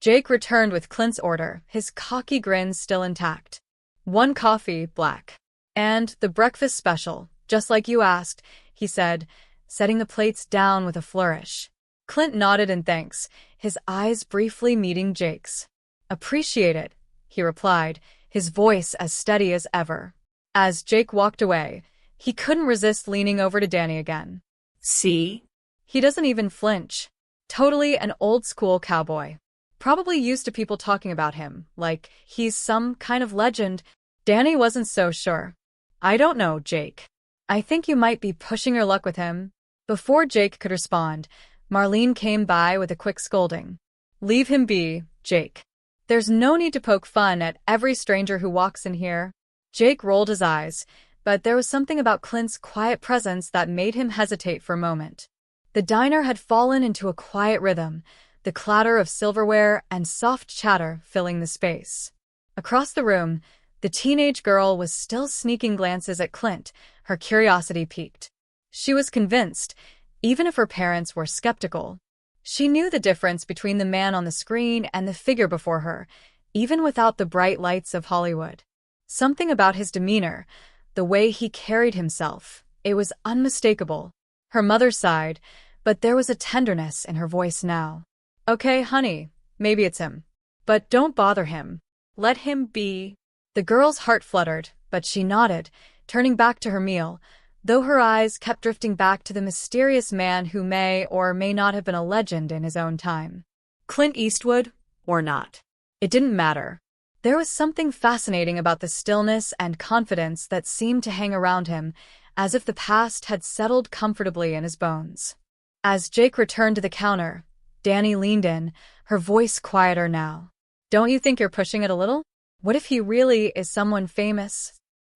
Jake returned with Clint's order, his cocky grin still intact. "One coffee, black. And the breakfast special, just like you asked," he said, setting the plates down with a flourish. Clint nodded in thanks, his eyes briefly meeting Jake's. "Appreciate it," he replied, his voice as steady as ever. As Jake walked away, he couldn't resist leaning over to Danny again. See? He doesn't even flinch. Totally an old-school cowboy. Probably used to people talking about him, like he's some kind of legend. Danny wasn't so sure. "I don't know, Jake. I think you might be pushing your luck with him." Before Jake could respond, Marlene came by with a quick scolding. "Leave him be, Jake. There's no need to poke fun at every stranger who walks in here." Jake rolled his eyes, but there was something about Clint's quiet presence that made him hesitate for a moment. The diner had fallen into a quiet rhythm, the clatter of silverware and soft chatter filling the space. Across the room, the teenage girl was still sneaking glances at Clint, her curiosity piqued. She was convinced, even if her parents were skeptical. She knew the difference between the man on the screen and the figure before her, even without the bright lights of Hollywood. Something about his demeanor, the way he carried himself, it was unmistakable. Her mother sighed, but there was a tenderness in her voice now. "Okay, honey, maybe it's him. But don't bother him. Let him be." The girl's heart fluttered, but she nodded, turning back to her meal, though her eyes kept drifting back to the mysterious man who may or may not have been a legend in his own time. Clint Eastwood, or not. It didn't matter. There was something fascinating about the stillness and confidence that seemed to hang around him, as if the past had settled comfortably in his bones. As Jake returned to the counter, Danny leaned in, her voice quieter now. "Don't you think you're pushing it a little? What if he really is someone famous?"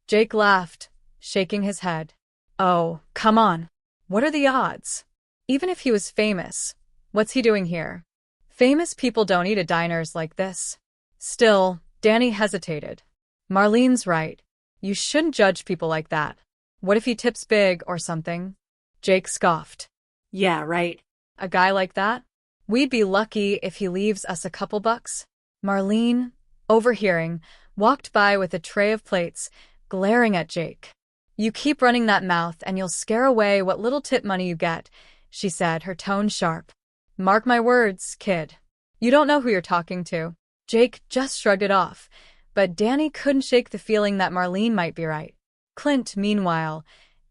Jake laughed, shaking his head. "Oh, come on. What are the odds? Even if he was famous, what's he doing here? Famous people don't eat at diners like this." Still, Danny hesitated. "Marlene's right. You shouldn't judge people like that. What if he tips big or something?" Jake scoffed. Yeah, right. "A guy like that? We'd be lucky if he leaves us a couple bucks." Marlene, overhearing, walked by with a tray of plates, glaring at Jake. "You keep running that mouth and you'll scare away what little tip money you get," she said, her tone sharp. "Mark my words, kid. You don't know who you're talking to." Jake just shrugged it off, but Danny couldn't shake the feeling that Marlene might be right. Clint, meanwhile,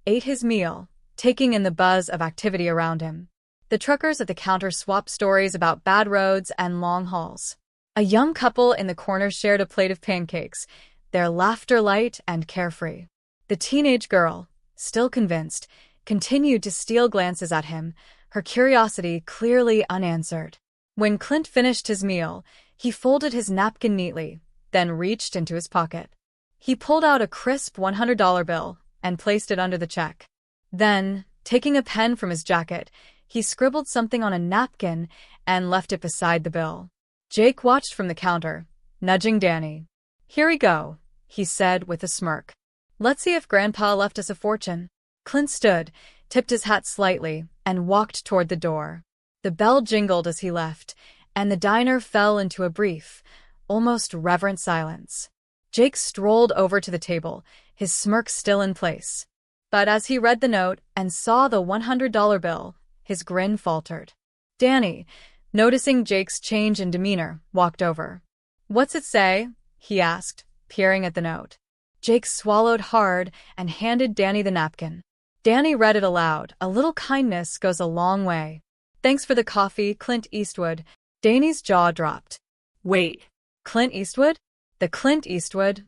ate his meal, taking in the buzz of activity around him. The truckers at the counter swapped stories about bad roads and long hauls. A young couple in the corner shared a plate of pancakes, their laughter light and carefree. The teenage girl, still convinced, continued to steal glances at him, her curiosity clearly unanswered. When Clint finished his meal, he folded his napkin neatly, then reached into his pocket. He pulled out a crisp $100 bill and placed it under the check. Then, taking a pen from his jacket, he scribbled something on a napkin and left it beside the bill. Jake watched from the counter, nudging Danny. "Here we go," he said with a smirk. "Let's see if Grandpa left us a fortune." Clint stood, tipped his hat slightly, and walked toward the door. The bell jingled as he left, and the diner fell into a brief, almost reverent silence. Jake strolled over to the table, his smirk still in place. But as he read the note and saw the $100 bill, his grin faltered. Danny, noticing Jake's change in demeanor, walked over. "What's it say?" he asked, peering at the note. Jake swallowed hard and handed Danny the napkin. Danny read it aloud. "A little kindness goes a long way. Thanks for the coffee, Clint Eastwood." Danny's jaw dropped. Wait. Clint Eastwood? The Clint Eastwood?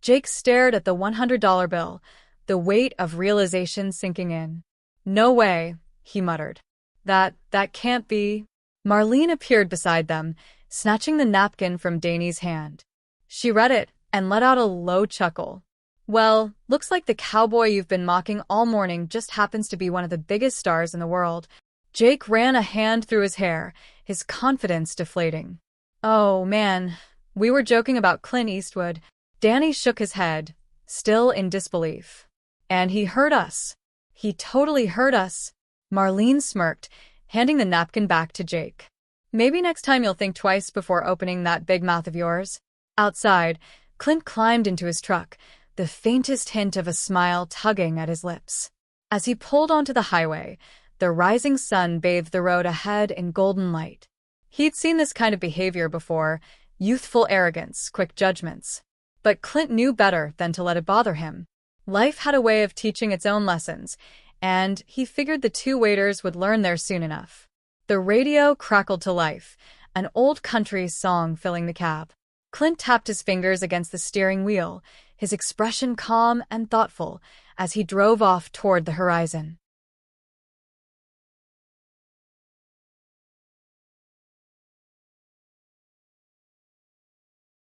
Jake stared at the $100 bill, the weight of realization sinking in. "No way," he muttered. That can't be." Marlene appeared beside them, snatching the napkin from Danny's hand. She read it and let out a low chuckle. "Well, looks like the cowboy you've been mocking all morning just happens to be one of the biggest stars in the world." Jake ran a hand through his hair, his confidence deflating. "Oh, man, we were joking about Clint Eastwood." Danny shook his head, still in disbelief. "And he heard us. He totally heard us." Marlene smirked, handing the napkin back to Jake. Maybe next time you'll think twice before opening that big mouth of yours. Outside, Clint climbed into his truck, the faintest hint of a smile tugging at his lips. As he pulled onto the highway, the rising sun bathed the road ahead in golden light. He'd seen this kind of behavior before, youthful arrogance, quick judgments. But Clint knew better than to let it bother him. Life had a way of teaching its own lessons, and he figured the two waiters would learn theirs soon enough. The radio crackled to life, an old country song filling the cab. Clint tapped his fingers against the steering wheel, his expression calm and thoughtful as he drove off toward the horizon.